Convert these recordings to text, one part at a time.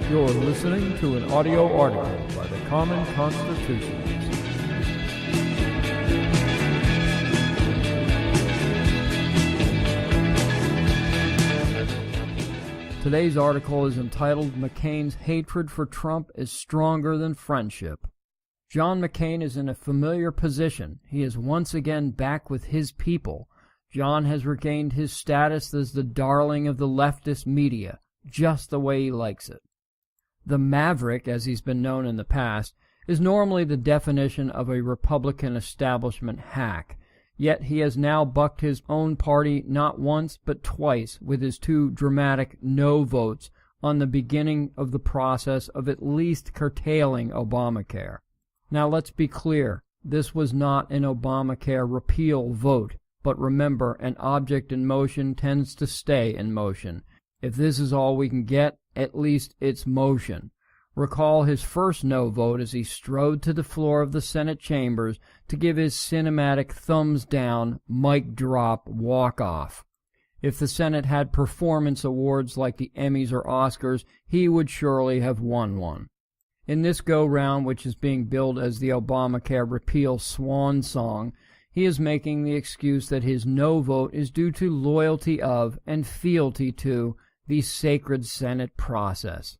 You're listening to an audio article by the Common Constitutionalist. Today's article is entitled McCain's Hatred for Trump is Stronger Than Friendship. John McCain is in a familiar position. He is once again back with his people. John has regained his status as the darling of the leftist media, just the way he likes it. The Maverick, as he's been known in the past, is normally the definition of a Republican establishment hack. Yet he has now bucked his own party not once but twice with his two dramatic no votes on the beginning of the process of at least curtailing ObamaCare. Now let's be clear, this was not an ObamaCare repeal vote, but remember, an object in motion tends to stay in motion. If this is all we can get, at least it's motion. Recall his first no vote as he strode to the floor of the Senate chambers to give his cinematic thumbs down, mic drop, walk off. If the Senate had performance awards like the Emmys or Oscars, he would surely have won one. In this go-round, which is being billed as the Obamacare repeal swan song, he is making the excuse that his no vote is due to loyalty of and fealty to the sacred Senate process.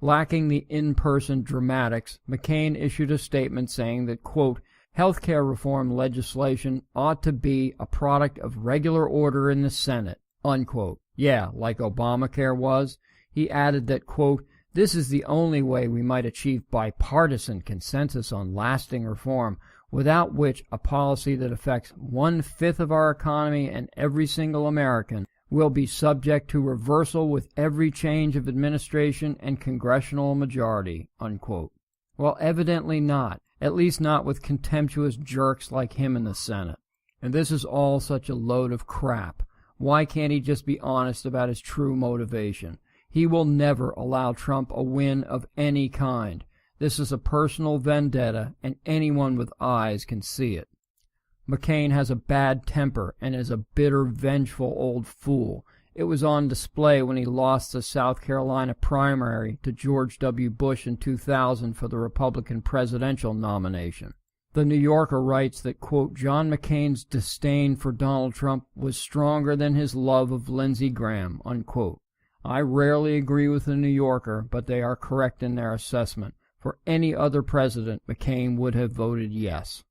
Lacking the in-person dramatics, McCain issued a statement saying that, quote, healthcare reform legislation ought to be a product of regular order in the Senate, unquote. Yeah, like Obamacare was. He added that, quote, this is the only way we might achieve bipartisan consensus on lasting reform, without which a policy that affects 1/5 of our economy and every single American will be subject to reversal with every change of administration and congressional majority, unquote. Well, evidently not, at least not with contemptuous jerks like him in the Senate. And this is all such a load of crap. Why can't he just be honest about his true motivation? He will never allow Trump a win of any kind. This is a personal vendetta, and anyone with eyes can see it. McCain has a bad temper and is a bitter, vengeful old fool. It was on display when he lost the South Carolina primary to George W. Bush in 2000 for the Republican presidential nomination. The New Yorker writes that, quote, John McCain's disdain for Donald Trump was stronger than his love of Lindsey Graham, unquote. I rarely agree with the New Yorker, but they are correct in their assessment. For any other president, McCain would have voted yes.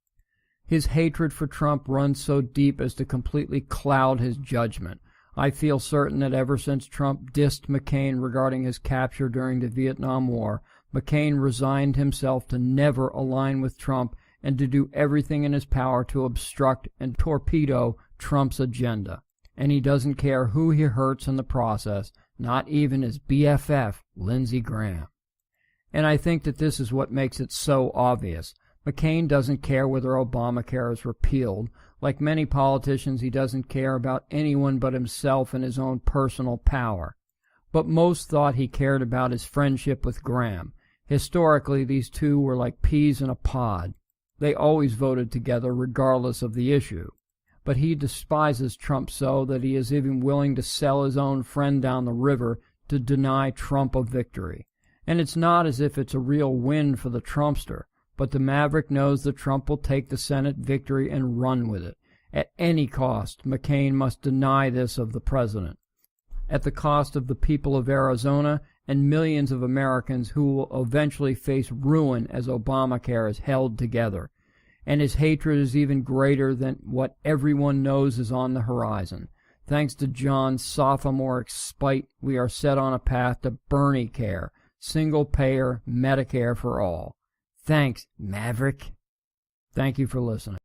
His hatred for Trump runs so deep as to completely cloud his judgment. I feel certain that ever since Trump dissed McCain regarding his capture during the Vietnam War, McCain resigned himself to never align with Trump and to do everything in his power to obstruct and torpedo Trump's agenda. And he doesn't care who he hurts in the process, not even his BFF, Lindsey Graham. And I think that this is what makes it so obvious. McCain doesn't care whether Obamacare is repealed. Like many politicians, he doesn't care about anyone but himself and his own personal power. But most thought he cared about his friendship with Graham. Historically, these two were like peas in a pod. They always voted together regardless of the issue. But he despises Trump so that he is even willing to sell his own friend down the river to deny Trump a victory. And it's not as if it's a real win for the Trumpster. But the Maverick knows that Trump will take the Senate victory and run with it. At any cost, McCain must deny this of the president. At the cost of the people of Arizona and millions of Americans who will eventually face ruin as Obamacare is held together. And his hatred is even greater than what everyone knows is on the horizon. Thanks to John's sophomoric spite, we are set on a path to Bernie-care, single-payer Medicare for all. Thanks, Maverick. Thank you for listening.